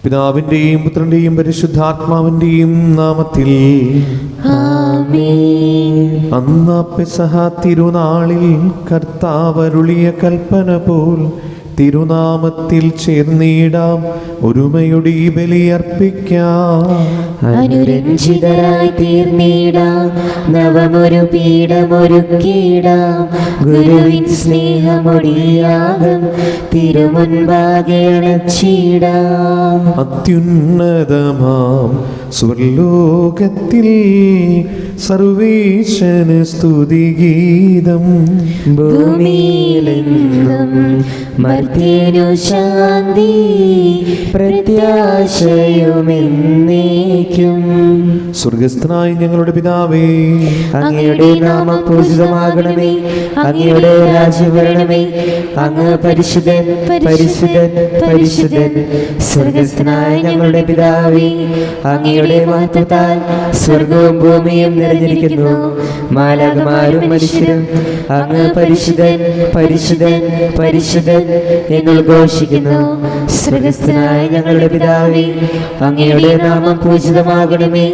പിതാവിന്റെയും പുത്രന്റെയും പരിശുദ്ധാത്മാവിന്റെയും നാമത്തിൽ ആമേൻ. അന്ന് പെസഹ തിരുനാളിൽ കർത്താവരുളിയ കൽപ്പന പോൽ തിരുനാമത്തിൽ ചേർന്നിടാം, ഒരുമയുടെ ഈ ബലിയർപ്പിക്കാം. അനുരഞ്ജിതരായി തീർന്നിടാം, നവമൊരു പീഠമൊരുക്കിടാം. ഗുരുവിൻ സ്നേഹമൊടിയാകും തിരുമുൻപാകെ അണച്ചിടാം. അത്യുന്നതമാം സ്വർലോകത്തിൽ സർവേശന് സ്തുതിഗീതം. ഭൂമിയിലെങ്ങും മർത്യനു ശാന്തി, പ്രത്യാശയുമെന്നേക്കും. സ്വർഗസ്ഥനായ ഞങ്ങളുടെ പിതാവേ, അങ്ങയുടെ നാമം പൂജിതമാകണമേ. അങ്ങയുടെ രാജ്യം വരണമേ. അങ്ങ് പരിശുദ്ധൻ, പരിശുദ്ധൻ, പരിശുദ്ധൻ. സ്വർഗസ്ഥനായ ഞങ്ങളുടെ പിതാവേ, അങ്ങയുടെ മഹത്വത്താൽ സ്വർഗവും ഭൂമിയും നിറഞ്ഞിരിക്കുന്നു. മാലാഖമാരും മനുഷ്യരും അങ്ങ് പരിശുദ്ധൻ, പരിശുദ്ധൻ, പരിശുദ്ധൻ എന്ന് ഘോഷിക്കുന്നു. സ്വർഗസ്ഥനായ ഞങ്ങളുടെ പിതാവേ, അങ്ങയുടെ നാമം പൂജിതമാകണമേ.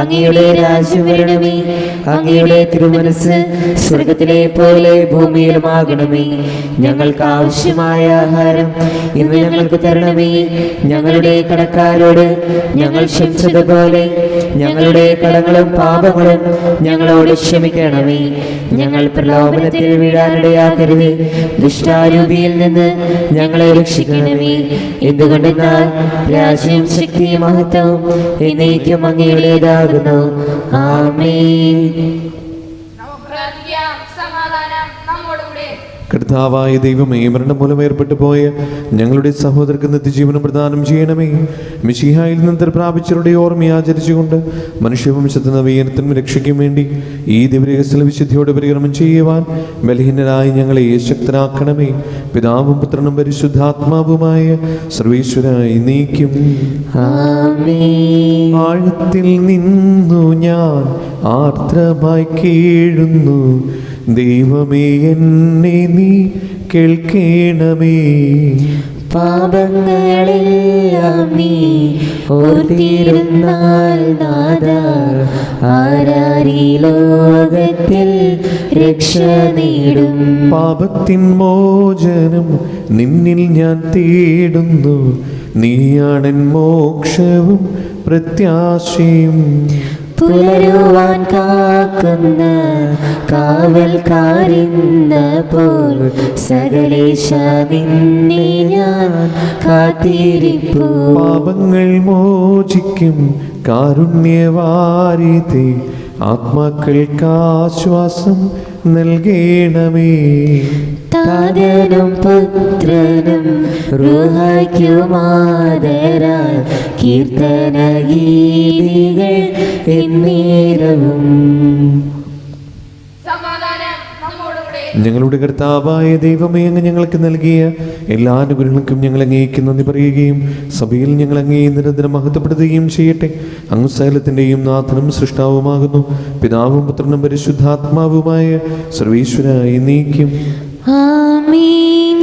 അങ്ങയുടെ രാജ്യം വരണമേ. അങ്ങയുടെ തിരുമനസ് സ്വർഗത്തിലെ പോലെ ഭൂമിയിലുമാകണമേ. ഞങ്ങൾക്ക് ആവശ്യമായ ആഹാരം ഇന്ന് ഞങ്ങൾക്ക് തരണമേ. ഞങ്ങളുടെ കടക്കാരോട് ഞങ്ങൾ ക്ഷമിച്ചതുപോലെ ഞങ്ങളുടെ കടങ്ങളും പാപങ്ങളും ഞങ്ങളോട് ക്ഷമിക്കണമേ. ഞങ്ങൾ പ്രലോഭനത്തിൽ വീഴാനിടയാക്കരുത്, ദുഷ്ടാരൂപിയിൽ നിന്ന് ഞങ്ങളെ രക്ഷിക്കണമേ. എന്തുകൊണ്ടെന്നാൽ രാജ്യവും ശക്തിയും മഹത്വവും എന്നേക്കും അങ്ങയുടേതാകുന്നു. ആമേൻ. കർത്താവായ ദൈവമേ, മരണം മൂലം ഏർപ്പെട്ടു പോയ ഞങ്ങളുടെ സഹോദരർക്ക് നിത്യജീവനം പ്രദാനം ചെയ്യണമേ. മിശിഹായിൽ നിന്ന് പ്രാപിച്ചവരുടെ ഓർമ്മ ആചരിച്ചുകൊണ്ട് മനുഷ്യവംശത്തിന് നവീകരണത്തിനും രക്ഷയ്ക്കും വേണ്ടി ഈ ദിവ്യരഹസ്യ വിശുദ്ധിയോടെ പരികർമ്മം ചെയ്യുവാൻ ബലഹീനരായി ഞങ്ങളെ ശക്തരാക്കണമേ. പിതാവും പുത്രനും പരിശുദ്ധാത്മാവുമായ സർവേശ്വരായി നീക്കും. ആമേൻ. ആഴത്തിൽ നിന്നു ഞാൻ ആർദ്രമായി കേഴുന്നു, ദൈവമേ എന്നെ നീ കേൾക്കണമേ. പാപങ്ങളെല്ലാം നീ ഓർത്തിരുന്നാൽ നാഥാ, ആരാരീ ലോകത്തിൽ രക്ഷ നേടും. പാപത്തിൻ മോചനം നിന്നിൽ ഞാൻ തേടുന്നു, നീയാണെൻ മോക്ഷവും പ്രത്യാശയും. പുലരുവാൻ കാക്കുന്ന കാവൽക്കാരെന്ന പോൽ സകലേശ നിന്നെ ഞാൻ കാത്തിരിപ്പൂ. പാപങ്ങൾ മോചിക്കും കാരുണ്യവാരിധി, ആത്മാക്കൾക്ക് ആശ്വാസം നൽകണമേ. താതനും പുത്രനും റൂഹായ്ക്കുമാദരാൽ കീർത്തന ഗീതികൾ എന്നേരവും. ഞങ്ങളുടെ കർത്താവായ ദൈവമേ, അങ്ങ് ഞങ്ങൾക്ക് നൽകിയ എല്ലാ അനുഗ്രഹങ്ങൾക്കും ഞങ്ങൾ അങ്ങേക്ക് നന്ദി പറയുകയും സഭയിൽ ഞങ്ങൾ അങ്ങേ നിരന്തരം മഹത്വപ്പെടുത്തുകയും ചെയ്യട്ടെ. അങ്ങ് സകലത്തിൻ്റെയും നാഥനും സൃഷ്ടാവുമാകുന്നു. പിതാവും പുത്രനും പരിശുദ്ധാത്മാവുമായ സർവേശ്വരായി നീക്കും. ആമേൻ.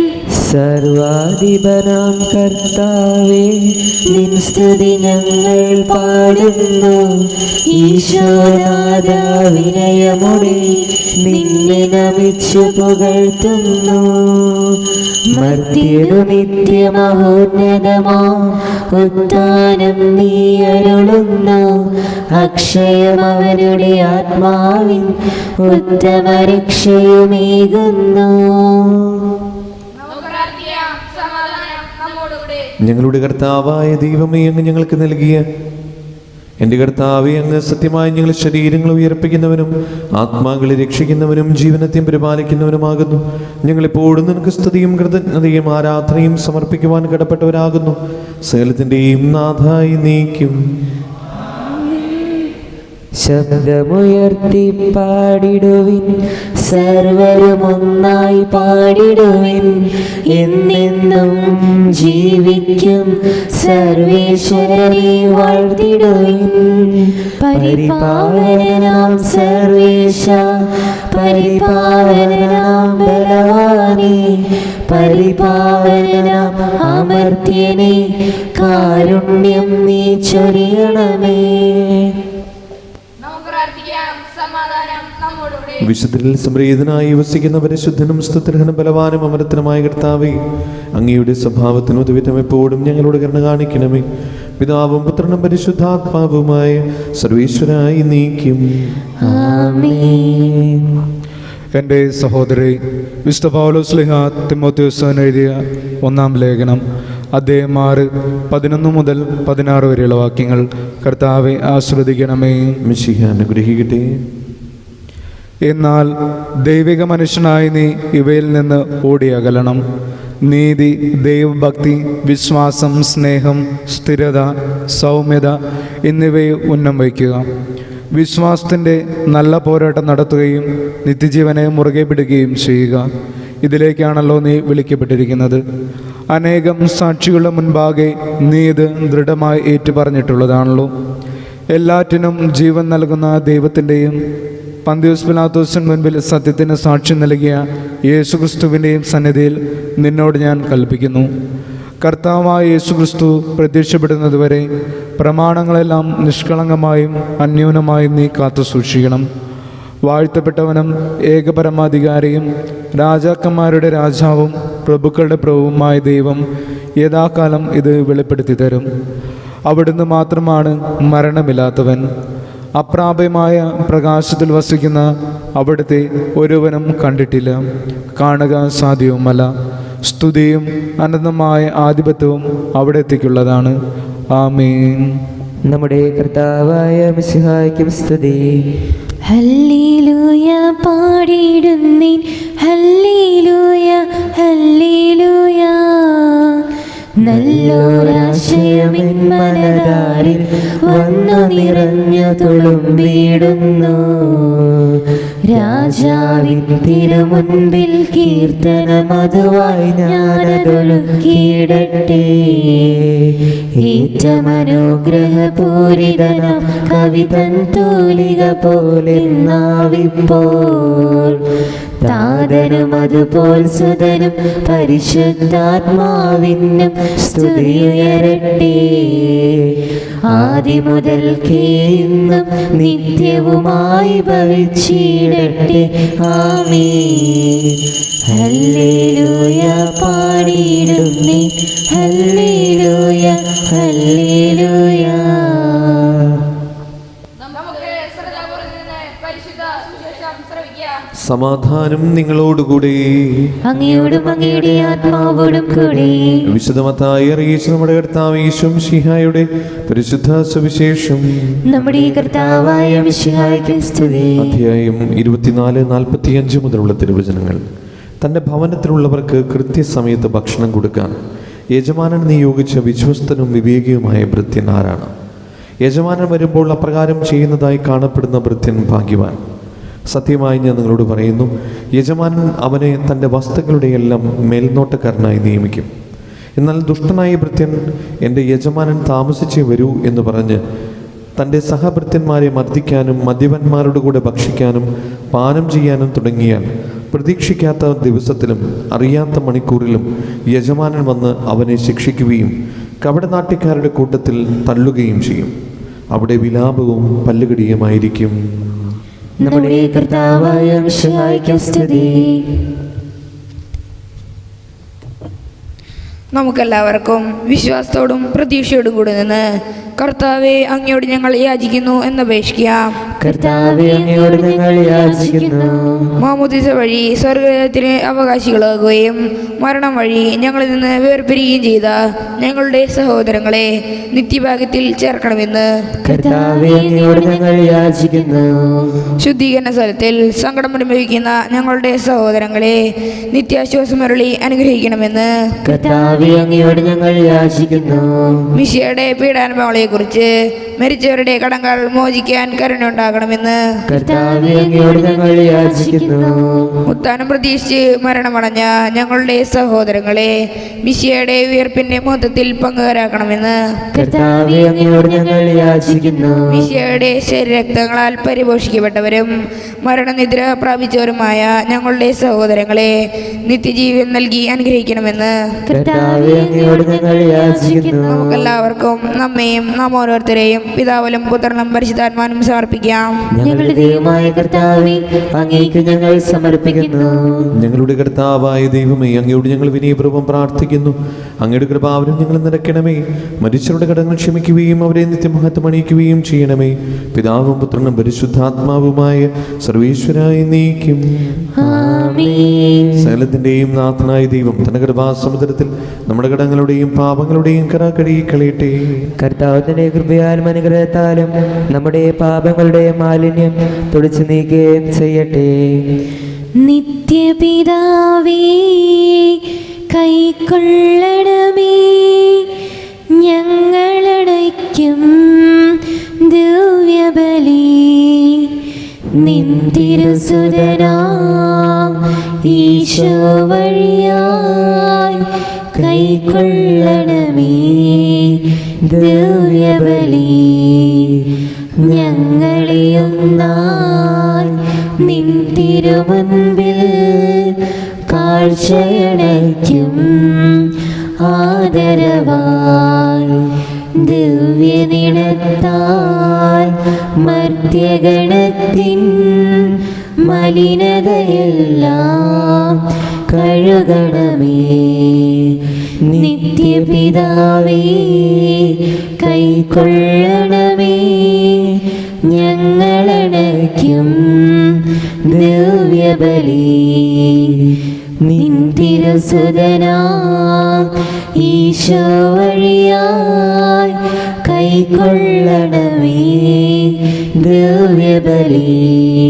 സർവാധിപനാം കർത്താവേ, നിൻ സ്തുതി ഞങ്ങൾ പാടുന്നു. ഈശോനാഥ, വിനയമോടെ നിന്നെ നമിച്ചു പുകഴ്ത്തുന്നു. മർത്യനു നിത്യമഹോന്നതമാ ഉത്ഥാനം നീ അരുളുന്നു. അക്ഷയം അവരുടെ ആത്മാവിൻ ഉത്തമ രക്ഷയുമേകുന്നു. ഞങ്ങളുടെ കർത്താവായ ദൈവമേ, അങ്ങ് ഞങ്ങൾക്ക് നൽകിയ എൻ്റെ കർത്താവേ, അങ്ങ് സത്യമായി ഞങ്ങൾ ശരീരങ്ങൾ ഉയർപ്പിക്കുന്നവനും ആത്മാക്കളെ രക്ഷിക്കുന്നവനും ജീവനത്തെയും പരിപാലിക്കുന്നവനുമാകുന്നു. ഞങ്ങളെപ്പോഴും നിനക്ക് സ്തുതിയും കൃതജ്ഞതയും ആരാധനയും സമർപ്പിക്കുവാൻ കടപ്പെട്ടവരാകുന്നു. സകലത്തിൻ്റെയും നാഥായി നീക്കും. ശബ്ദമുയർത്തി പാടിടുവിൻ, സർവരും ഒന്നായി പാടിടുവിൻ. എന്നെന്നും ജീവിക്കും സർവേശ്വരനെ വാഴ്ത്തിടുവിൻ. പരിപാവനനാം സർവേശ, പരിപാവനനാം ബലവാനേ, പരിപാവനനാം അമർത്യനേ, കാരുണ്യം നീ ചൊരിയണമേ. വിശുദ്ധരിൽ സംപ്രീതനായി വസിക്കുന്ന പരിശുദ്ധനും സ്തുത്യർഹനും ബലവാനും അമരത്തിനുമായ കർത്താവേ, അങ്ങയുടെ സ്വഭാവത്തിനും ഉദവിധം എപ്പോഴും ഞങ്ങളോട് കരുണ കാണിക്കണമേ. പിതാവും പുത്രനും പരിശുദ്ധാത്മാവുമായ സർവേശ്വരായി നീക്കും. ആമേൻ. എൻ്റെ സഹോദരി, വിശുദ്ധ പൗലോസ് ശ്ലീഹ തിമോഥെയോസിന് എഴുതിയ 1-ാം ലേഖനം, അധ്യായം 6, 11 മുതൽ 16 വരെയുള്ള വാക്യങ്ങൾ. കർത്താവെ ആശ്രദിക്കണമേ. മിശിഹ അനുഗ്രഹിക്കട്ടെ. എന്നാൽ ദൈവിക മനുഷ്യനായി നീ ഇവയിൽ നിന്ന് ഓടിയകലണം. നീതി, ദൈവഭക്തി, വിശ്വാസം, സ്നേഹം, സ്ഥിരത, സൗമ്യത എന്നിവയെ ഉന്നം വയ്ക്കുക. വിശ്വാസത്തിൻ്റെ നല്ല പോരാട്ടം നടത്തുകയും നിത്യജീവനെ മുറുകെ പിടിക്കുകയും ചെയ്യുക. ഇതിലേക്കാണല്ലോ നീ വിളിക്കപ്പെട്ടിരിക്കുന്നത്. അനേകം സാക്ഷികളുടെ മുൻപാകെ നീ ഇത് ദൃഢമായി ഏറ്റുപറഞ്ഞിട്ടുള്ളതാണല്ലോ. എല്ലാറ്റിനും ജീവൻ നൽകുന്ന ദൈവത്തിൻ്റെയും പന്തിയോസ് പിലാത്തോസിന് മുൻപിൽ സത്യത്തിന് സാക്ഷ്യം നൽകിയ യേശുക്രിസ്തുവിൻ്റെയും സന്നിധിയിൽ നിന്നോട് ഞാൻ കൽപ്പിക്കുന്നു. കർത്താവായ യേശുക്രിസ്തു പ്രത്യക്ഷപ്പെടുന്നതുവരെ പ്രമാണങ്ങളെല്ലാം നിഷ്കളങ്കമായും അന്യൂനമായും നീ കാത്തു സൂക്ഷിക്കണം. വാഴ്ത്തപ്പെട്ടവനും ഏകപരമാധികാരിയും രാജാക്കന്മാരുടെ രാജാവും പ്രഭുക്കളുടെ പ്രഭുവുമായ ദൈവം യഥാകാലം ഇത് വെളിപ്പെടുത്തി തരും. അവിടുന്ന് മാത്രമാണ് മരണമില്ലാത്തവൻ. അപ്രാപ്യമായ പ്രകാശത്തിൽ വസിക്കുന്ന അവിടുത്തെ ഒരുവനും കണ്ടിട്ടില്ല, കാണുക സാധ്യവുമല്ല. സ്തുതിയും അനന്തമായ ആധിപത്യവും അവിടത്തേക്കുള്ളതാണ്. ആമേൻ. നമ്മുടെ കർത്താവായ മിശിഹായ്ക്കും സ്തുതി. ഹല്ലേലൂയ പാടിടുന്നേൻ, ഹല്ലേലൂയ ഹല്ലേലൂയ. നല്ലൊരാശയമിൻ മനതാരിൽ വന്നു നിറഞ്ഞു തുളുമ്പിടുന്നു. രാജാവിൻ തിരുമുൻപിൽ കീർത്തനമതുവായി ഞാനതൊഴുക്കിയിടട്ടെ. ഏറ്റമനുഗ്രഹപൂരിതനാം കവിതൻ തൂലിക പോലെ നാവിപ്പോൾ. താതനും അതുപോൽ സുതനും പരിശുദ്ധാത്മാവിനും സ്തുതിയുയരട്ടെ. ആദിമുതൽക്കേ ഇന്നും നിത്യവുമായി ഭവിച്ചിടട്ടെ. ആമേൻ. ഹല്ലേലൂയ പാടിയിടുന്നേ, ഹല്ലേലൂയ ഹല്ലേലൂയ. സമാധാനം നിങ്ങളോടുകൂടി, അങ്ങയോടും അങ്ങയുടെ ആത്മാവോടും കൂടി. വിശുദ്ധമത്തായി അറിയിച്ച നമ്മുടെ കർത്താവ് യേശു മിശിഹായുടെ പരിശുദ്ധ സുവിശേഷം. നമ്മുടെ കർത്താവായ മിശിഹായ്ക്ക് സ്തുതി. അധ്യായം 24-45 മുതലുള്ള തിരുവചനങ്ങൾ. തൻ്റെ ഭവനത്തിലുള്ളവർക്ക് കൃത്യസമയത്ത് ഭക്ഷണം കൊടുക്കാൻ യജമാനൻ നിയോഗിച്ച വിശ്വസ്തനും വിവേകിയുമായ ഭൃത്യൻ ആരാണ്? യജമാനൻ വരുമ്പോൾ അപ്രകാരം ചെയ്യുന്നതായി കാണപ്പെടുന്ന ഭൃത്യൻ ഭാഗ്യവാൻ. സത്യമായി ഞാൻ നിങ്ങളോട് പറയുന്നു, യജമാനൻ അവനെ തൻ്റെ വസ്തുക്കളുടെ എല്ലാം മേൽനോട്ടക്കാരനായി നിയമിക്കും. എന്നാൽ ദുഷ്ടനായ ഭൃത്യൻ എൻ്റെ യജമാനൻ താമസിച്ചേ വരൂ എന്ന് പറഞ്ഞ് തൻ്റെ സഹഭൃത്യന്മാരെ മർദ്ദിക്കാനും മദ്യപന്മാരുടെ കൂടെ ഭക്ഷിക്കാനും പാനം ചെയ്യാനും തുടങ്ങിയാൽ പ്രതീക്ഷിക്കാത്ത ദിവസത്തിലും അറിയാത്ത മണിക്കൂറിലും യജമാനൻ വന്ന് അവനെ ശിക്ഷിക്കുകയും കപടനാട്യക്കാരുടെ കൂട്ടത്തിൽ തള്ളുകയും ചെയ്യും. അവിടെ വിലാപവും പല്ലുകടിയുമായിരിക്കും. നമ്മുടെ കർത്താവായ മിശിഹായ്ക്ക് സ്തുതി. നമുക്കെല്ലാവർക്കും വിശ്വാസത്തോടും പ്രതീക്ഷയോടും കൂടി നിന്ന് കർത്താവെ അങ്ങയോട് ഞങ്ങൾ യാചിക്കുന്നു എന്നപേക്ഷിക്കാം. കർത്താവേ, അങ്ങയോട് ഞങ്ങൾ യാചിക്കുന്നു. മാമോദീസ വഴി സ്വർഗ്ഗത്തിന് അവകാശികളാകുകയും മരണം വഴി ഞങ്ങളിൽ നിന്ന് വേർപിരിയുകയും ചെയ്ത ഞങ്ങളുടെ സഹോദരങ്ങളെ നിത്യഭാഗ്യത്തിൽ ചേർക്കണമെന്ന് കർത്താവേ, അങ്ങയോട് ഞങ്ങൾ യാചിക്കുന്നു. ശുദ്ധീകരണ സ്ഥലത്തിൽ സങ്കടം അനുഭവിക്കുന്ന ഞങ്ങളുടെ സഹോദരങ്ങളെ നിത്യാശ്വാസമരുളി അനുഗ്രഹിക്കണമെന്ന് കർത്താവേ, അങ്ങയോട് ഞങ്ങൾ യാചിക്കുന്നു. മിശിഹയുടെ പീഡാനുഭവങ്ങളെ പാപങ്ങളെക്കുറിച്ച് മരിച്ചവരുടെ കടങ്ങൾ മോചിക്കാൻ കരുണയുണ്ടാകണമെന്ന് കർത്താവേ അങ്ങയോട് ഞങ്ങൾ യാചിക്കുന്നു. ഉത്ഥാനം പ്രതീക്ഷിച്ച് മരണമടഞ്ഞ ഞങ്ങളുടെ സഹോദരങ്ങളെ മിശിഹയുടെ ഉയർപ്പിന്റെ മൊത്തത്തിൽ പങ്കുകാരാക്കണമെന്ന് കർത്താവേ അങ്ങയോട് ഞങ്ങൾ യാചിക്കുന്നു. മിശിഹയുടെ ശരീരരക്തങ്ങളാൽ പരിപോഷിക്കപ്പെട്ടവരും മരണനിദ്ര പ്രാപിച്ചവരുമായ ഞങ്ങളുടെ സഹോദരങ്ങളെ നിത്യജീവൻ നൽകി അനുഗ്രഹിക്കണമെന്ന് കർത്താവേ അങ്ങയോട് ഞങ്ങൾ യാചിക്കുന്നു. നമുക്കെല്ലാവർക്കും നമ്മയും നാം ഓരോരുത്തരെയും പിതാവിലും പുത്രനും പരിശുദ്ധാത്മാവിനും സമർപ്പിക്കാം. ഞങ്ങളുടെ ദൈവമായ കർത്താവേ അങ്ങേക്ക് ഞങ്ങൾ സമർപ്പിക്കുന്നു. ഞങ്ങളുടെ കർത്താവായ ദൈവമേ, അങ്ങയോട് ഞങ്ങൾ വിനയപൂർവ്വം പ്രാർത്ഥിക്കുന്നു. അങ്ങയുടെ കൃപാവരും ഞങ്ങൾ നിറയ്ക്കണമേ. മരിച്ചവരുടെ കടങ്ങൾ ക്ഷമിക്കുകയും അവരെ നിത്യമഹത്വം അണിയിക്കുകയും ചെയ്യണമേ. പിതാവും പുത്രനും പരിശുദ്ധാത്മാവുമായ സർവീശ്വരായി നീക്കും. ആമേൻ. സകലത്തിന്റെയും നാഥനായ ദൈവം തന്റെ കൃപാസമുദ്രത്തിൽ നമ്മുടെ കടങ്ങളുടെയും പാപങ്ങളുടെയും കറ കഴുകിക്കളയട്ടെ. കർത്താവ് തന്റെ കൃപയാലും അനുഗ്രഹത്താലും നമ്മുടെ പാപങ്ങളുടെ മാലിന്യം തുടച്ചു നീക്കുകയും ചെയ്യട്ടെ. നിത്യപിതാവേ കൈക്കൊള്ളണമേ ഞങ്ങളടയ്ക്കും ദിവ്യബലി. നിൻ തിരുസുതനാം ഈശോ വഴിയായി കൈക്കൊള്ളണമേ ദിവ്യബലി. ഞങ്ങളെയൊന്നായി നിൻ തിരുമുൻപിൽ കാഴ്ചയണയ്ക്കും ആദരവായി. ദിവ്യനിണത്താൽ മർത്യഗണത്തിൻ മലിനതയെല്ലാം കഴുകണമേ. നിത്യപിതാവേ കൈക്കൊള്ളണമേ ഞങ്ങളണയ്ക്കും ദിവ്യബലി. നിൻ തിരുസുതനാം ഈശോ വഴിയായി കൈക്കൊള്ളണമേ ദിവ്യബലി.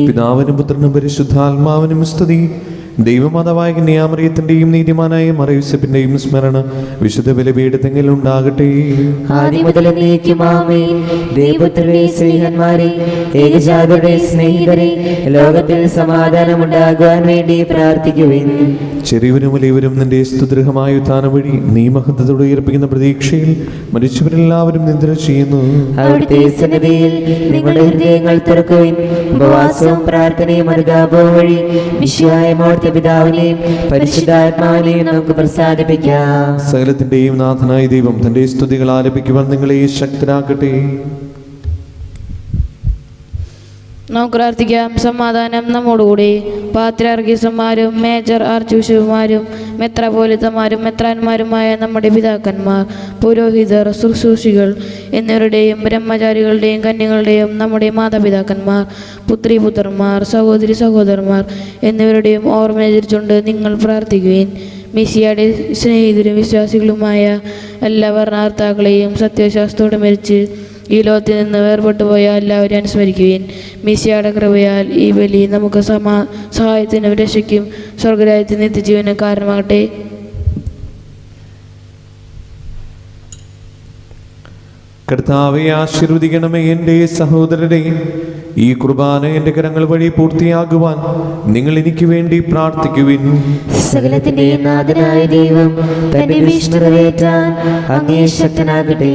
പിതാവിനും പുത്രനും പരിശുദ്ധാത്മാവിനും സ്തുതി. ദൈവമാതാവായ കന്യാമറിയത്തിന്റെയും നീതിമാനായ മറിയൂസേപ്പിന്റെയും സ്മരണ വിശുദ്ധ ബലിപീഠത്തിൽ ഉണ്ടാകട്ടെ. ആദ്യം മുതൽ എന്നേക്കും ആമേൻ. ദൈവപുത്രരെ സ്നേഹന്മാരെ ഏകജാതരുടെ സ്നേഹിതരെ ലോകത്തിൽ സമാധാനം ഉണ്ടാകുവാൻ വേണ്ടി പ്രാർത്ഥിക്കുവിൻ. ചെറിയവരും വലിയവരും നിന്റെ സ്തുതിർഹമായ ഉത്ഥാനം വഴി നീ മഹത്വത്തോടെ ഉയർപ്പിക്കുന്ന പ്രതീക്ഷയിൽ മരിച്ചവരെല്ലാവരും നിദ്ര ചെയ്യുന്നു. അവിടുത്തെ സന്നിധിയിൽ നിങ്ങളുടെ ഹൃദയങ്ങൾ തുറക്കുവിൻ. ഉപവാസവും പ്രാർത്ഥനയും അനുതാപവും വഴി മിശിഹായ പിതാവിനെയും പരിശുദ്ധാത്മാവിനെയും നമുക്ക് പ്രസാദിപ്പിക്കാം. സകലത്തിന്റെയും നാഥനായ ദൈവം തന്റെ സ്തുതികൾ ആലപിക്കുവാൻ നിങ്ങളെ ശക്തരാക്കട്ടെ. നമുക്ക് പ്രാർത്ഥിക്കാം. സമാധാനം നമ്മോടുകൂടി. പാത്രിയാർക്കീസുമാരും മേജർ ആർച്ച് ബിഷപ്പുമാരും മെത്രാപോലിത്തമാരും മെത്രാന്മാരുമായ നമ്മുടെ പിതാക്കന്മാർ, പുരോഹിതർ, ശുശ്രൂഷികൾ എന്നിവരുടെയും ബ്രഹ്മചാരികളുടെയും കന്യകളുടെയും നമ്മുടെ മാതാപിതാക്കന്മാർ, പുത്രിപുത്രന്മാർ, സഹോദരി സഹോദരന്മാർ എന്നിവരുടെയും ഓർമ്മയിരിച്ചുകൊണ്ട് നിങ്ങൾ പ്രാർത്ഥിക്കുവിൻ. മിശിഹായുടെ സ്നേഹിതരും വിശ്വാസികളുമായ എല്ലാ വർണ്ണാർത്ഥാക്കളെയും സത്യവിശ്വാസത്തോടെ മരിച്ച് ഈ ലോകത്തിൽ നിന്ന് വേർപെട്ടു പോയ എല്ലാവരെയും അനുസ്മരിക്കുവിൻ. മിശിഹായുടെ കൃപയാൽ ഈ ബലി നമുക്ക് സഹായത്തിനും രക്ഷയ്ക്കും സ്വർഗരാജ്യത്തിന് നിത്യജീവനും കാരണമാകട്ടെ. കർത്താവെ ആശീർവദിക്കണമേ. എൻ്റെ സഹോദരരെ, ഈ കുർബാന എൻ്റെ കരങ്ങൾ വഴി പൂർത്തിയാകുവാൻ നിങ്ങൾ എനിക്ക് വേണ്ടി പ്രാർത്ഥിക്കുവിൻ. സകലത്തിന്റെയും നാഥനായ ദൈവം തന്റെ വിഷ്ണു നിറവേറ്റാൻ അങ്ങേ ശക്തനാകട്ടെ.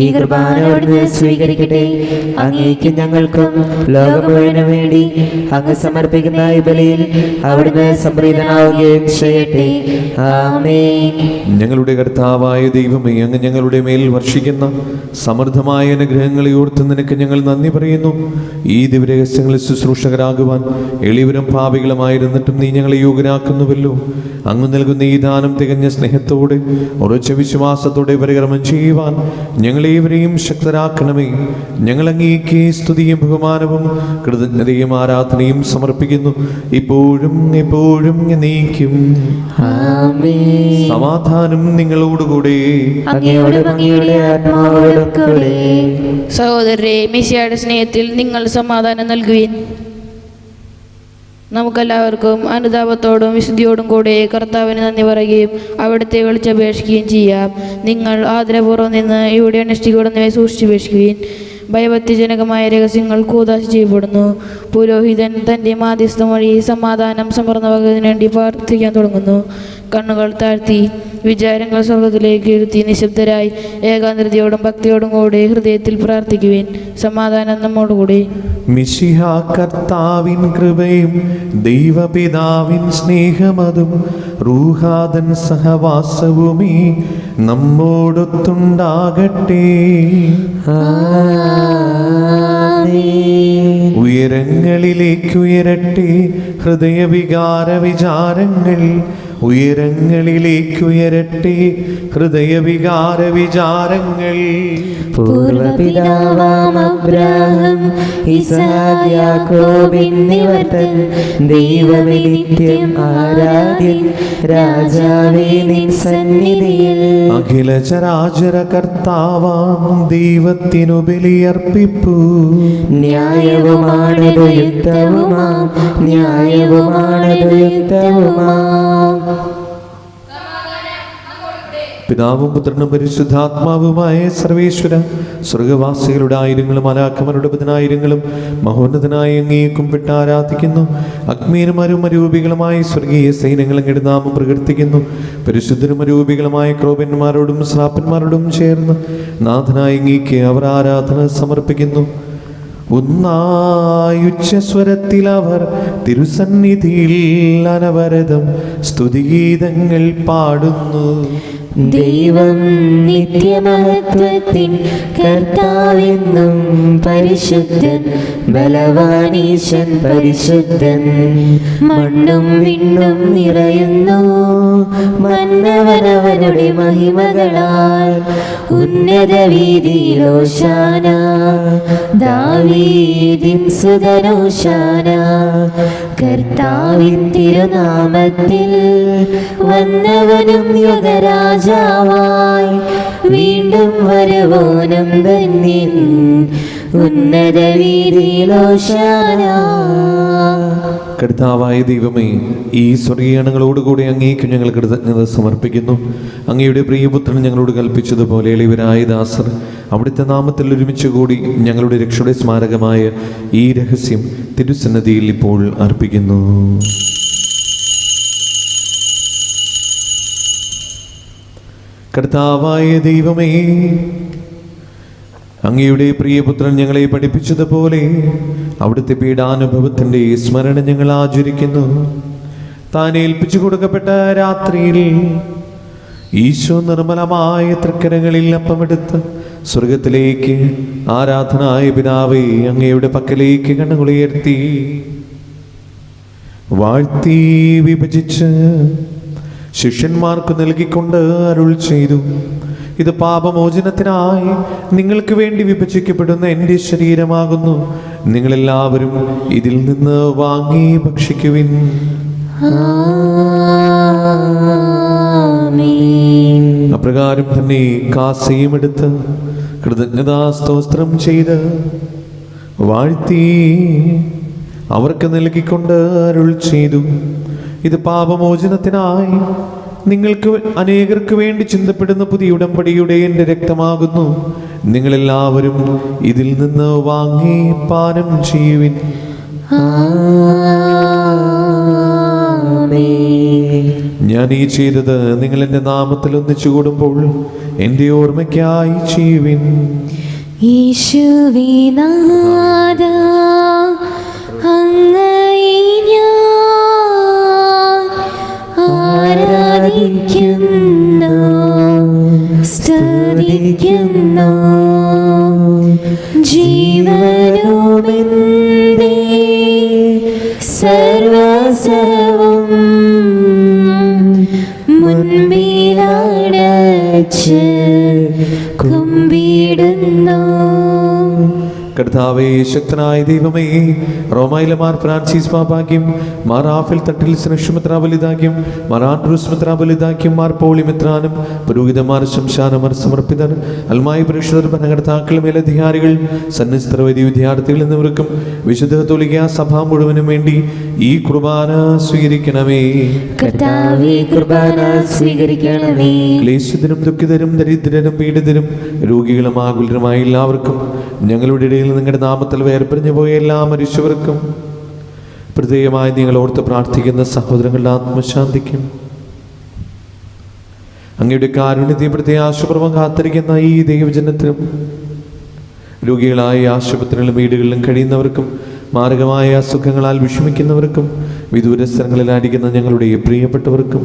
ഈ കുർബാന അവിടുന്ന് സ്വീകരിക്കട്ടെ. അങ്ങേക്കും ഞങ്ങൾക്കും ലോകം മുഴുവനും വേണ്ടി അങ്ങ് സമർപ്പിക്കുന്ന ഈ ബലിയിൽ അവിടുന്ന് സംപ്രീതനാവുകയും ചെയ്യട്ടെ. ആമേൻ. ഞങ്ങളുടെ കർത്താവായ ദൈവമേ, അങ്ങ് ഞങ്ങളുടെ മേൽ വർഷിക്കുന്ന സമൃദ്ധമായ അനുഗ്രഹങ്ങളെ ഓർത്ത് നിനക്ക് ഞങ്ങൾ നന്ദി പറയുന്നു. ഈ ദിവ്യരഹസ്യങ്ങളിൽ ശുശ്രൂഷകരാകുവാൻ എളിയവരും പാപികളുമായിരുന്നിട്ടും നീ ഞങ്ങളെ യോഗ്യരാക്കുന്നുവല്ലോ. അങ്ങ് നൽകുന്ന ഈ ദാനം തികഞ്ഞ സ്നേഹത്തോടെ ഉറച്ച വിശ്വാസത്തോടെ പരികർമ്മം ചെയ്യുവാൻ ഞങ്ങളേവരെയും ശക്തരാക്കണമേ. ഞങ്ങൾ അങ്ങേക്ക് സ്തുതിയും ബഹുമാനവും കൃതജ്ഞതയും ആരാധനയും സമർപ്പിക്കുന്നു, ഇപ്പോഴും എപ്പോഴും എന്നേക്കും. സമാധാനം നിങ്ങളോടുകൂടെ. സഹോദരരെ, മിശിഹായുടെ സ്നേഹത്തിൽ നിങ്ങൾ സമാധാനം നൽകുവിൻ. നമുക്കെല്ലാവർക്കും അനുതാപത്തോടും വിശുദ്ധിയോടും കൂടെ കർത്താവിന് നന്ദി പറയുകയും അവിടുത്തെ വിളിച്ചപേക്ഷിക്കുകയും ചെയ്യാം. നിങ്ങൾ ആദരപൂർവ്വം നിന്ന് ഇവിടെ അനുഷ്ഠിക്കപ്പെടുന്നവയെ സൂക്ഷിച്ചപേക്ഷിക്കുകയും. ഭയഭക്തിജനകമായ രഹസ്യങ്ങൾ കൂദാശ ചെയ്യപ്പെടുന്നു. പുരോഹിതൻ തൻ്റെ മാധ്യസ്ഥം വഴി സമാധാനം സമർന്നവകതിനു വേണ്ടി പ്രാർത്ഥിക്കാൻ തുടങ്ങുന്നു. കണ്ണുകൾ താഴ്ത്തി വിചാരങ്ങൾ സ്വർഗത്തിലേക്ക് ഇരുത്തി നിശബ്ദരായി ഏകാഗ്രതയോടും ഭക്തിയോടും കൂടെ ഹൃദയത്തിൽ പ്രാർത്ഥിക്കുവിൻ. സമാധാനം നമ്മോടുകൂടി. മിശിഹ കർത്താവിൻ കൃപയും ദൈവപിതാവിൻ സ്നേഹമതും റൂഹാദൻ സഹവാസവുമേ നമ്മോടൊത്തുണ്ടാകട്ടെ. ഉയരങ്ങളിലേക്കുയരട്ടെ ഹൃദയവികാര വിചാരങ്ങൾ, ഉയരങ്ങളിലേക്കുയരട്ടെ ഹൃദയവികാര വിചാരങ്ങൾ. പൂർവപിതാവാം അബ്രാഹം ഇസ്ഹാക്ക് യാക്കോബ് എന്നിവർ തൻ ദൈവമേ നിത്യം ആരാധ്യൻ രാജാവേ നിൻ സന്നിധിയിൽ. അഖില ചരാചര കർത്താവാം ദൈവത്തിനു ബലിയർപ്പിപ്പൂ. ന്യായവുമാണതു യുക്തവുമാം, ന്യായവുമാണതു യുക്തവുമാം. പിതാവും പുത്രനും പരിശുദ്ധാത്മാവുമായ സർവേശ്വര, സ്വർഗവാസികളുടെ ആയിരങ്ങളും മലാക്കന്മാരുടെ പതിനായിരങ്ങളും മഹോന്നതനായ അങ്ങയെ കുമ്പിട്ട് ആരാധിക്കുന്നു. അഗ്മീനും അരൂപികളുമായ സ്വർഗീയ സൈന്യങ്ങൾ അങ്ങയുടെ നാമം പ്രകീർത്തിക്കുന്നു. പരിശുദ്ധരും അരൂപികളുമായ ക്രോപന്മാരോടും ശ്രാപ്പന്മാരോടും ചേർന്ന് നാഥനായ അങ്ങേക്ക് അവർ ആരാധന സമർപ്പിക്കുന്നു. ഒന്നായുച്ചസ്വരത്തിൽ അവർ തിരുസന്നിധിയിൽ അനവരതം സ്തുതിഗീതങ്ങൾ പാടുന്നു. ദൈവം നിത്യമഹത്വത്തിൻ കർത്താവെന്നും പരിശുദ്ധൻ, ബലവാനീശൻ പരിശുദ്ധൻ. മണ്ണും വിണ്ണും നിറയുന്നു മന്നവനവനുടെ മഹിമകളാൽ. ഉന്നത വീതിയിൽ ഹോശാന, ദാവീദിൻ സുതൻ ഹോശാന. കർത്താവിൻ തിരുനാമത്തിൽ വന്നവനും യുഗരാജാവായി വീണ്ടും വരുവോനും ധന്യൻ. ഉന്നത വീതിയിൽ ഹോശാന. കർത്താവായ ദൈവമേ, ഈ സ്വർഗീയണങ്ങളോടുകൂടി അങ്ങേക്ക് ഞങ്ങൾ കൃതജ്ഞത സമർപ്പിക്കുന്നു. അങ്ങയുടെ പ്രിയപുത്രൻ ഞങ്ങളോട് കൽപ്പിച്ചതുപോലെ എളിയവരായ ദാസർ അവിടുത്തെ നാമത്തിൽ ഒരുമിച്ച് കൂടി ഞങ്ങളുടെ രക്ഷയുടെ സ്മാരകമായ ഈ രഹസ്യം തിരുസന്നിധിയിൽ ഇപ്പോൾ അർപ്പിക്കുന്നു. കർത്താവായ ദൈവമേ, അങ്ങയുടെ പ്രിയപുത്രൻ ഞങ്ങളെ പഠിപ്പിച്ചതുപോലെ അവിടുത്തെ പീഡാനുഭവത്തിൻ്റെ സ്മരണ ഞങ്ങൾ ആചരിക്കുന്നു. താൻ ഏൽപ്പിച്ചു കൊടുക്കപ്പെട്ട രാത്രിയിൽ ഈശോ നിർമ്മലമായ തൃക്കരങ്ങളിൽ അപ്പമെടുത്ത് സ്വർഗത്തിലേക്ക് ആരാധനായ പിതാവേ അങ്ങയുടെ പക്കലേക്ക് കണ്ണുകളുയർത്തി വാഴ്ത്തി വിഭജിച്ച് ശിഷ്യന്മാർക്ക് നൽകിക്കൊണ്ട് അരുൾ ചെയ്തു: ഇത് പാപമോചനത്തിനായി നിങ്ങൾക്ക് വേണ്ടി വിഭജിക്കപ്പെടുന്ന എൻ്റെ ശരീരമാകുന്നു. നിങ്ങളെല്ലാവരും ഇതിൽ നിന്ന് വാങ്ങി ഭക്ഷിക്കുവിൻ. അപ്രകാരം തന്നെ കാസയും എടുത്ത് കൃതജ്ഞതാ സ്തോത്രം ചെയ്ത് വാഴ്ത്തി അവർക്ക് നൽകിക്കൊണ്ട് അരുൾ ചെയ്തു: ഇത് പാപമോചനത്തിനായി നിങ്ങൾക്ക് അനേകർക്ക് വേണ്ടി ചിന്തപ്പെടുന്ന പുതിയ ഉടമ്പടിയുടെ എൻ്റെ രക്തമാകുന്നു. നിങ്ങളെല്ലാവരും ഇതിൽ നിന്ന് വാങ്ങി പാനം ചെയ്യുവിൻ. ഞാൻ ഈ ചെയ്തത് നിങ്ങൾ എൻ്റെ നാമത്തിൽ ഒന്നിച്ചു കൂടുമ്പോൾ എൻ്റെ ഓർമ്മയ്ക്കായി ചെയ്യുവിൻ. യേശുവേ നാഥാ, അങ്ങയെ ഞാൻ ആരാധിക്കുന്നു, സ്തുതിക്കുന്നു. ജീവനുമെന്റെ സർവസ്വവും മുൻപിലടച്ച് കുമ്പിടുന്നു. കർത്താവേ, ശക്തനായ ദൈവമേ, റോമായിലെ മാർ ഫ്രാൻസിസ് പാപ്പാക്കും മാർ ആഫിൽ തട്ടിൽ സ്നേഷമിത്രാബലിതാക്കും മാർ ആൻഡ്രൂസ് മിത്രാബലിതാക്കും മാർ പോളിമിത്രാനും പുരോഹിതന്മാർ ശംശാനമാർ സമർപ്പിതർ അൽമായ പരിശുദ്ധർ ഭരണകർത്താക്കൾ മേലധികാരികൾ സന്യസ്തർ വൈദ്യ വിദ്യാർത്ഥികൾ എന്നിവർക്കും വിശുദ്ധ കത്തോലിക്കാ സഭ മുഴുവനും വേണ്ടി ഈ കുർബാന സ്വീകരിക്കണമേ. കർത്താവേ, കുർബാന സ്വീകരിക്കണമേ. ക്ലേശിതരും ദുഃഖിതരും ദരിദ്രരും പീഡിതരും രോഗികളും ആകുലരുമായ എല്ലാവർക്കും, ഞങ്ങളുടെ ഇടയിൽ നിങ്ങളുടെ നാമത്തിൽ വേർപിരിഞ്ഞു പോയ എല്ലാ മരിച്ചവർക്കും, പ്രത്യേകമായി നിങ്ങൾ ഓർത്ത് പ്രാർത്ഥിക്കുന്ന സഹോദരങ്ങളുടെ ആത്മശാന്തിക്കും, അങ്ങയുടെ കാരുണ്യത്തെ പ്രത്യാശപൂർവ്വം കാത്തിരിക്കുന്ന ഈ ദൈവജനത്തിനും, രോഗികളായ ആശുപത്രികളിലും വീടുകളിലും കഴിയുന്നവർക്കും, മാരകമായ അസുഖങ്ങളാൽ വിഷമിക്കുന്നവർക്കും, വിദൂര സ്ഥലങ്ങളിലായിരിക്കുന്ന ഞങ്ങളുടെ പ്രിയപ്പെട്ടവർക്കും,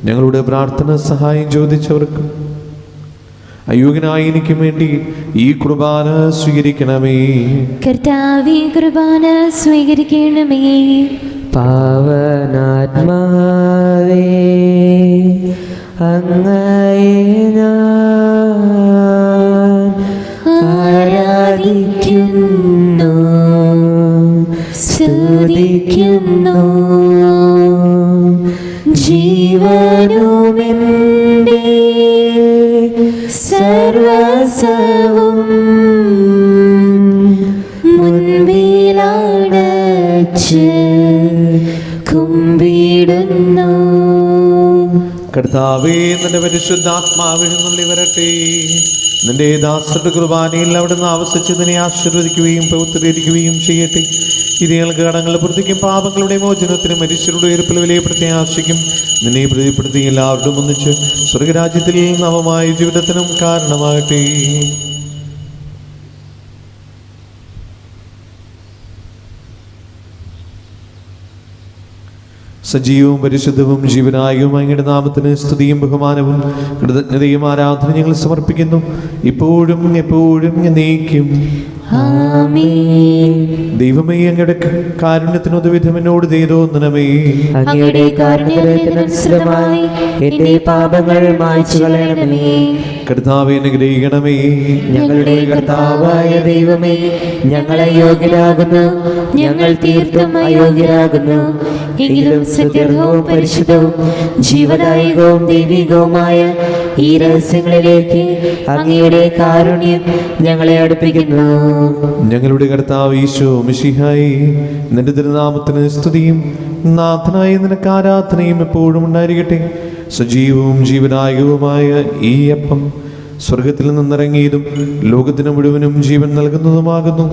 ഞങ്ങളുടെ പ്രാർത്ഥന സഹായം ചോദിച്ചവർക്കും, അയോഗ്യനായ എനിക്കും വേണ്ടി ഈ കുർബാന സ്വീകരിക്കണമേ. കർത്താവേ, കുർബാന സ്വീകരിക്കണമേ. പാവനാത്മാവേ, അങ്ങയെ ഞാൻ ആരാധിക്കുന്നു, സ്തുതിക്കുന്നു. ജീവനുമെന്റെ സർവസ്വവും മുൻപിലടച്ച് കുമ്പിടുന്നു. കർത്താവേ, നിന്റെ പരിശുദ്ധാത്മാവിനുള്ളിൽ വരട്ടെ. നിന്റെ ദാസരുടെ കുർബാനയിൽ അവിടുന്ന് ആവസിച്ചതിനെ ആശീർവദിക്കുകയും പവിത്രീകരിക്കുകയും ചെയ്യട്ടെ. ഇത് ഞങ്ങൾക്ക് കടങ്ങളുടെ പ്രതിക്കും പാപങ്ങളുടെ മോചനത്തിനും മരിച്ചവരുടെ ഉയർപ്പിൽ വിലയെ പ്രത്യാശിക്കും നിന്നെ പ്രതിപ്പെടുത്തി എല്ലാവരും ഒന്നിച്ച് സ്വർഗരാജ്യത്തിൽ നവമായ ജീവിതത്തിനും കാരണമാകട്ടെ. സജീവവും പരിശുദ്ധവും ജീവനായകവും അങ്ങയുടെ നാമത്തിന് സ്തുതിയും ബഹുമാനവും കൃതജ്ഞതയും ആരാധന ഞങ്ങൾ സമർപ്പിക്കുന്നു, ഇപ്പോഴും എപ്പോഴും എന്നേക്കും. ആമേൻ. ദൈവമേ, അങ്ങയുടെ കാരുണ്യത്തിന് ഉദവിധം എന്നോട് തോന്നണമേ. അങ്ങയുടെ കാരുണ്യത്തിനനുസൃതമായി എന്റെ പാപങ്ങൾ മായ്ച്ചു കളയണമേ. കർത്താവേ, അനുഗ്രഹിക്കണമേ. ഞങ്ങളുടെ കർത്താവായ ദൈവമേ, ഞങ്ങൾ അയോഗ്യരാകുന്നു, ഞങ്ങൾ തീർത്തും അയോഗ്യരാകുന്നു. എങ്കിലും സത്യർഹവും പരിശുദ്ധവും ജീവദായകവും ദൈവികവുമായ ഈ രഹസ്യങ്ങളിലേക്ക് അങ്ങയുടെ കാരുണ്യം ഞങ്ങളെ അടുപ്പിക്കുന്നു. ഞങ്ങളുടെ കർത്താവ് ഈശോ മിശിഹായി, നിന്റെ തിരുനാമത്തിന് സ്തുതിയും നാഥനായ നിനക്ക് ആരാധനയും എപ്പോഴും ഉണ്ടായിരിക്കട്ടെ. സജീവവും ജീവനായകവുമായ ഈ അപ്പം സ്വർഗത്തിൽ നിന്നിറങ്ങിയതും ലോകത്തിന് മുഴുവനും ജീവൻ നൽകുന്നതുമാകുന്നു.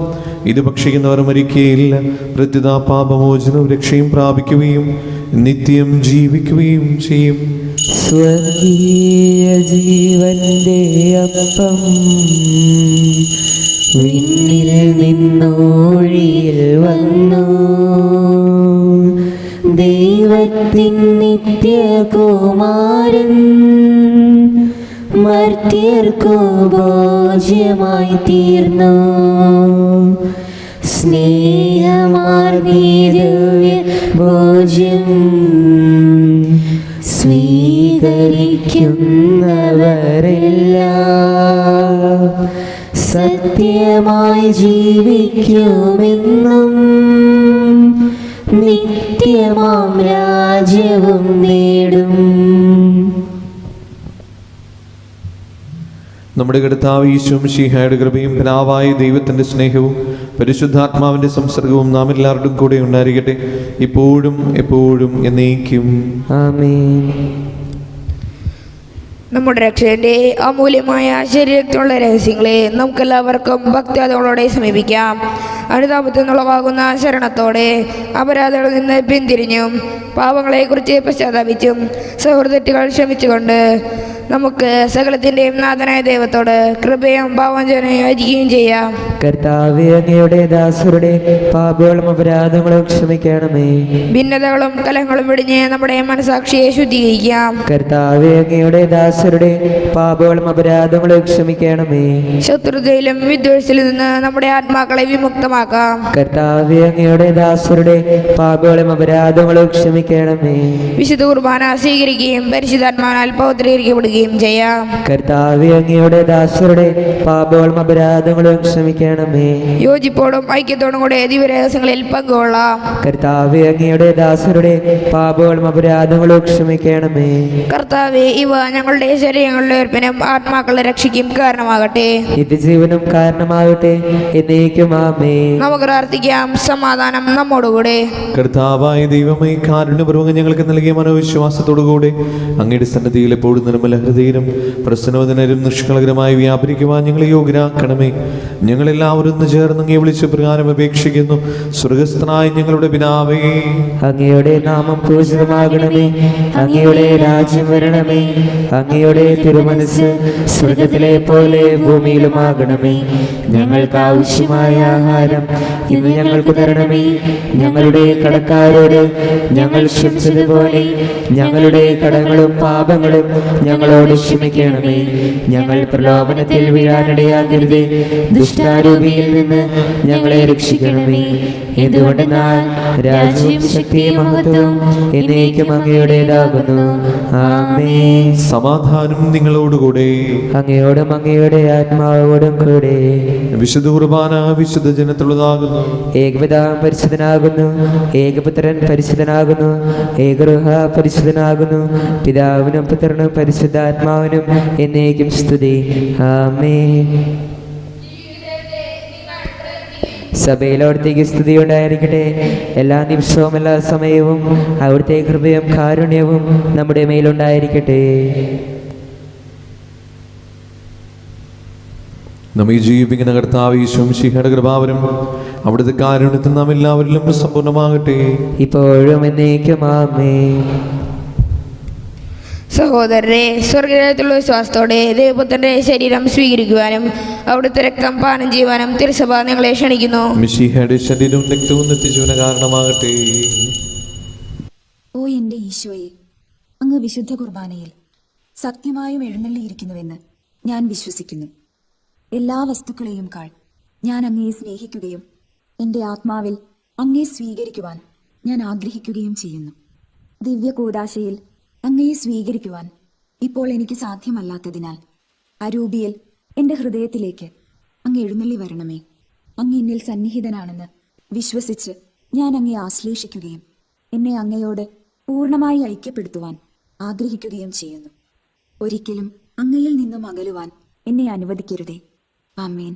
ഇത് ഭക്ഷിക്കുന്നവർ മരിക്കുകയില്ല, പ്രത്യുത പാപമോചനവും രക്ഷയും പ്രാപിക്കുകയും നിത്യം ജീവിക്കുകയും ചെയ്യും. സ്വർഗീയ ജീവന്റെ അപ്പം വിണ്ണിൽ നിന്നോഴിയിൽ വന്നു, ദൈവത്തിൻ നിത്യകുമാരൻ മർത്യർക്കു ഭോജ്യമായി തീർന്നു. സ്നേഹമാർന്നീ ദിവ്യ ഭോജ്യം സ്വീകരിക്കുന്നവരെല്ലാം സത്യമായി ജീവിക്കുമെന്നും നിത്യമാം രാജ്യവും നേടും. നമ്മുടെ കർത്താവ് ഈശോ മിശിഹായുടെ കൃപയും പിതാവായ ദൈവത്തിൻ്റെ സ്നേഹവും പരിശുദ്ധാത്മാവിൻ്റെ സംസർഗവും നാം എല്ലാവരുടെയും കൂടെ ഉണ്ടായിരിക്കട്ടെ, ഇപ്പോഴും എപ്പോഴും എന്നേക്കും. ആമേൻ. നമ്മുടെ രക്ഷകന്റെ അമൂല്യമായ ശരീരത്തിലുള്ള രഹസ്യങ്ങളെ നമുക്കെല്ലാവർക്കും ഭക്തിയോടെ സമീപിക്കാം. അനുതാപത്തിൽ നിന്നുളവാകുന്ന ശരണത്തോടെ അപരാധങ്ങളിൽ നിന്ന് പിന്തിരിഞ്ഞും പാപങ്ങളെക്കുറിച്ച് പശ്ചാത്താപിച്ചും സൗഹൃദത്തുകൾ ക്ഷമിച്ചുകൊണ്ട് നമുക്ക് സകലത്തിൻ്റെയും നാഥനായ ദൈവത്തോട് കൃപയും പാവഞ്ചനയും യാചിക്കുകയും ചെയ്യാം. കർത്താവേ, അങ്ങയുടെ ദാസരുടെ പാപങ്ങളും അപരാധങ്ങളും ക്ഷമിക്കണമേ. ഭിന്നതകളും കലഹങ്ങളും വെടിഞ്ഞ് നമ്മുടെ മനസാക്ഷിയെ ശുദ്ധീകരിക്കാം. കർത്താവേ, അങ്ങയുടെ ദാസരുടെ പാപങ്ങളും അപരാധങ്ങളും ക്ഷമിക്കണമേ. ശത്രുതയിലും വിദ്വേഷത്തിലും നിന്ന് നമ്മുടെ ആത്മാക്കളെ വിമുക്തമാക്കാം. കർത്താവേ, അങ്ങയുടെ ദാസരുടെ പാപങ്ങളും അപരാധങ്ങളും ക്ഷമിക്കണമേ. വിശുദ്ധ കുർബാന സ്വീകരിക്കുകയും പരിശുദ്ധാത്മാവിനാൽ പൗത്രീകരിക്കപ്പെടുകയും സമർപ്പിക്കുകയും ചെയ്യാം. കർത്താവേ, അങ്ങയുടെ ദാസരുടെ പാപങ്ങളും അപരാധങ്ങളും ക്ഷമിക്കണമേ. യോജിപ്പോടും ഐക്യത്തോടും കൂടെ ദിവ്യരഹസ്യങ്ങളിൽ പങ്കുകൊള്ളാം. കർത്താവേ, അങ്ങയുടെ ദാസരുടെ പാപങ്ങളും അപരാധങ്ങളും ക്ഷമിക്കണമേ. കർത്താവേ, ഇവ ഞങ്ങളുടെ ശരീരങ്ങളുടെ ഉയർപ്പിനും ആത്മാക്കളുടെ രക്ഷയ്ക്കും കാരണമാകട്ടെ. നിത്യജീവനും കാരണമാകട്ടെ. എന്നേക്കും ആമേൻ. നമുക്ക് പ്രാർത്ഥിക്കാം. സമാധാനം നമ്മോടുകൂടെ. കർത്താവായ ദൈവമേ, കാരുണ്യപൂർവ്വം ഞങ്ങൾക്ക് നൽകിയ മനോവിശ്വാസത്തോടുകൂടെ അങ്ങയുടെ സന്നദ്ധിയിൽ എപ്പോഴും നിർമ്മല ഹൃദയരും പ്രസന്നവദനരും നിഷ്കളങ്കരമായി വ്യാപരിക്കുവാൻ ഞങ്ങളെ യോഗ്യരാക്കണമേ. ഞങ്ങളെല്ലാവരും ഒന്ന് ചേർന്ന് അങ്ങയെ വിളിച്ച് പ്രകാരം അപേക്ഷിക്കുന്നു. സ്വർഗസ്ഥനായ ഞങ്ങളുടെ പിതാവേ, അങ്ങയുടെ നാമം പൂജിതമാകണമേ. അങ്ങയുടെ രാജ്യം വരണമേ. അങ്ങയുടെ തിരുമനസ് സ്വർഗത്തിലെ പോലെ ഭൂമിയിലുമാകണമേ. ഞങ്ങൾക്ക് ആവശ്യമായ ആഹാരം ഇന്ന് ഞങ്ങൾക്ക് തരണമേ. ഞങ്ങളുടെ കടക്കാരോട് ഞങ്ങൾ ക്ഷമിച്ചതുപോലെ ഞങ്ങളുടെ കടങ്ങളും പാപങ്ങളും ഞങ്ങളോട് ക്ഷമിക്കണമേ. ഞങ്ങൾ പ്രലോഭനത്തിൽ വീഴാനിടയാകരുത്. ദുഷ്ടാരൂപിയിൽ നിന്ന് ഞങ്ങളെ രക്ഷിക്കണമേ. എന്തുകൊണ്ടെന്നാൽ രാജ്യവും ശക്തിയും മഹത്വവും എന്നേക്കും അങ്ങയുടേതാകുന്നു. ആമേൻ. സമാധാനം നിങ്ങളോടുകൂടെ. അങ്ങയോടും അങ്ങയുടെ ആത്മാവോടും കൂടെ. വിശുദ്ധ കുർബാന വിശുദ്ധ ജനത്തുള്ളതാകുന്നു. ഏകപിതാവ് പരിശുദ്ധനാകുന്നു. ഏകപുത്രൻ പരിശുദ്ധനാകുന്നു. ഏകഗൃഹ പരിശുദ്ധനാകുന്നു. പിതാവിനും പുത്രനും പരിശുദ്ധാത്മാവിനും എന്നേക്കും സ്തുതി. ആമേൻ. സഭയിൽ അവിടുത്തേക്ക് സ്തുതി ഉണ്ടായിരിക്കട്ടെ. എല്ലാ നിമിഷവും എല്ലാ സമയവും അവിടുത്തെ കൃപയും കാരുണ്യവും നമ്മുടെ മേലുണ്ടായിരിക്കട്ടെ. നമ്മെ ജീവിപ്പിക്കുന്ന കർത്താവ് ഈശോം ശിഖയുടെ കൃപാവരും അവിടുത്തെ കാരുണ്യത്തിൽ നാം എല്ലാവരിലും സമ്പൂർണ്ണമാകട്ടെ. ഇപ്പോഴും എന്നേക്കും ആമേൻ. സഹോദരരെ, സ്വർഗത്തിലുള്ള വിശ്വാസത്തോടെ ദൈവപുത്രന്റെ ശരീരം സ്വീകരിക്കുവാനും അവിടുത്തെ രക്തം പാനം ചെയ്യുവാനും തിരുസഭ നിങ്ങളെ ക്ഷണിക്കുന്നു. മിശിഹയുടെ ശരീരവും രക്തവും നിത്യജീവന കാരണമാകട്ടെ. ഓ എൻ്റെ ഈശോയെ, അങ്ങ് വിശുദ്ധ കുർബാനയിൽ സത്യമായും എഴുന്നള്ളിയിരിക്കുന്നുവെന്ന് ഞാൻ വിശ്വസിക്കുന്നു. എല്ലാ വസ്തുക്കളെയും കാൾ ഞാൻ അങ്ങയെ സ്നേഹിക്കുകയും എൻ്റെ ആത്മാവിൽ അങ്ങയെ സ്വീകരിക്കുവാൻ ഞാൻ ആഗ്രഹിക്കുകയും ചെയ്യുന്നു. ദിവ്യ കൂദാശയിൽ അങ്ങയെ സ്വീകരിക്കുവാൻ ഇപ്പോൾ എനിക്ക് സാധ്യമല്ലാത്തതിനാൽ അരൂപിയിൽ എൻ്റെ ഹൃദയത്തിലേക്ക് അങ്ങ് എഴുന്നള്ളി വരണമേ. അങ്ങ് എന്നിൽ സന്നിഹിതനാണെന്ന് വിശ്വസിച്ച് ഞാൻ അങ്ങയെ ആശ്ലേഷിക്കുകയും എന്നെ അങ്ങയോട് പൂർണ്ണമായി ഐക്യപ്പെടുത്തുവാൻ ആഗ്രഹിക്കുകയും ചെയ്യുന്നു. ഒരിക്കലും അങ്ങയിൽ നിന്നും അകലുവാൻ എന്നെ അനുവദിക്കരുതേ. ആമേൻ.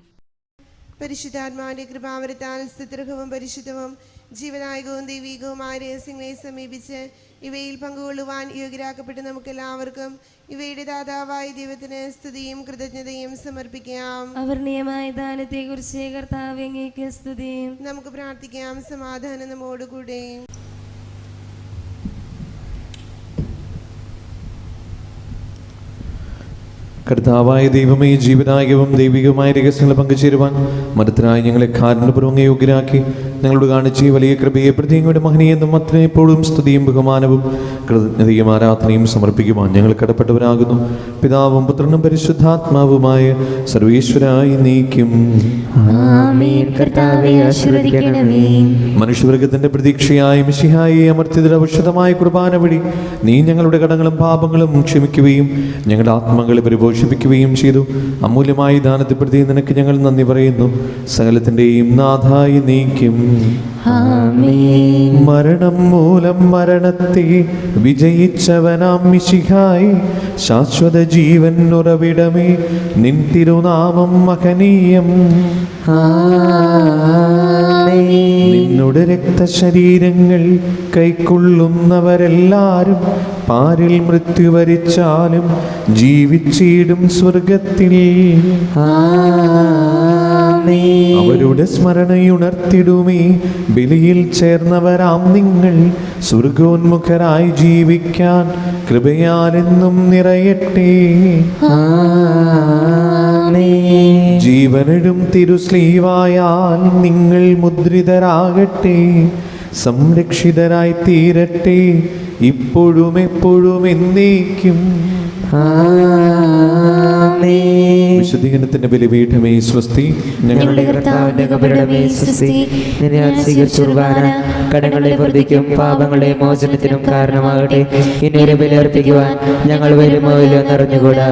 പരിശുദ്ധാത്മാവിന്റെ കൃപാവരത്താൽ സ്തുത്യർഹവും പരിശുദ്ധവും ജീവനായകവും ദൈവികവുമായ രഹസ്യങ്ങളെ സമീപിച്ച് ഇവയിൽ പങ്കുകൊള്ളുവാൻ യോഗ്യരാക്കപ്പെട്ട് നമുക്കെല്ലാവർക്കും ഇവയുടെ ദാതാവായ ദൈവത്തിന് സ്തുതിയും കൃതജ്ഞതയും സമർപ്പിക്കാം. അവർണീയമായ ദാനത്തെക്കുറിച്ച് കർത്താവേ, അങ്ങേക്ക് സ്തുതി. നമുക്ക് പ്രാർത്ഥിക്കാം. സമാധാനം നമ്മോടുകൂടെ. കർത്താവായ ദൈവമേ, ജീവനായകവും ദൈവികവുമായ രഹസ്യങ്ങൾ പങ്കുചേരുവാൻ മരത്തിനായി ഞങ്ങളെ കാരുണ്യപൂർവ്വം യോഗ്യരാക്കി ഞങ്ങളോട് കാണിച്ച ഈ വലിയ കൃപയെ പ്രതി അങ്ങയുടെ മഹനീയതും എപ്പോഴും സ്തുതിയും ബഹുമാനവും കൃതജ്ഞതയും ആരാധനയും സമർപ്പിക്കുവാൻ ഞങ്ങൾ കടപ്പെട്ടവരാകുന്നു. പിതാവും പുത്രനും പരിശുദ്ധാത്മാവുമായ സർവേശ്വരായി നീക്കും. മനുഷ്യവർഗത്തിന്റെ പ്രതീക്ഷയായ മിശിഹായെ അമർത്യത ഔഷധമായ കുർബാന വഴി നീ ഞങ്ങളുടെ കടങ്ങളും പാപങ്ങളും ക്ഷമിക്കുകയും ഞങ്ങളുടെ ആത്മാക്കളെ പരിപോഷിപ്പിക്കുകയും ചെയ്തു. അമൂല്യമായ ദാനത്തെ പ്രതി നിനക്ക് ഞങ്ങൾ നന്ദി പറയുന്നു. സകലത്തിന്റെയും നാഥായി നീക്കും. മരണം മൂലം മരണത്തെ വിജയിച്ചവനാം മിശിഹായി ശാശ്വത ജീവൻ ഉറവിടമേ, നിൻ തിരുനാമം മഹനീയം. നിന്നുടെ രക്തശരീരങ്ങൾ കൈക്കൊള്ളുന്നവരെല്ലാരും പാരിൽ മൃത്യു വരിച്ചാലും ജീവിച്ചിടും സ്വർഗത്തിൽ. അവരുടെ സ്മരണയുണർത്തിടുമേ. ബലിയിൽ ചേർന്നവരാം നിങ്ങൾ സ്വർഗോന്മുഖരായി ജീവിക്കാൻ കൃപയാലെന്നും നിറയട്ടെ. ജീവനിടും തിരുസ്ലീവായാൽ നിങ്ങൾ മുദ്രിതരാകട്ടെ. സംരക്ഷിതരായി തീരട്ടെ ഇപ്പോഴും എപ്പോഴും എന്നേക്കും. ആമേൻ. വിശുദ്ധീകരണത്തിന്റെ ബലിപീഠമേ സ്വസ്തി. ഞങ്ങളുടെ കർത്താവിന്റെ കബരിടമേ സ്വസ്തി. നിന്നെ ഞാൻ സ്വീകരിച്ച കുർബാന കടങ്ങളുടെ പ്രതിക്കും പാപങ്ങളുടെ മോചനത്തിനും കാരണമാകട്ടെ. ഇനി ഒരു ബലി അർപ്പിക്കുവാൻ ഞങ്ങൾ വരുമോ ഇല്ലയോ എന്നറിഞ്ഞുകൂടാ.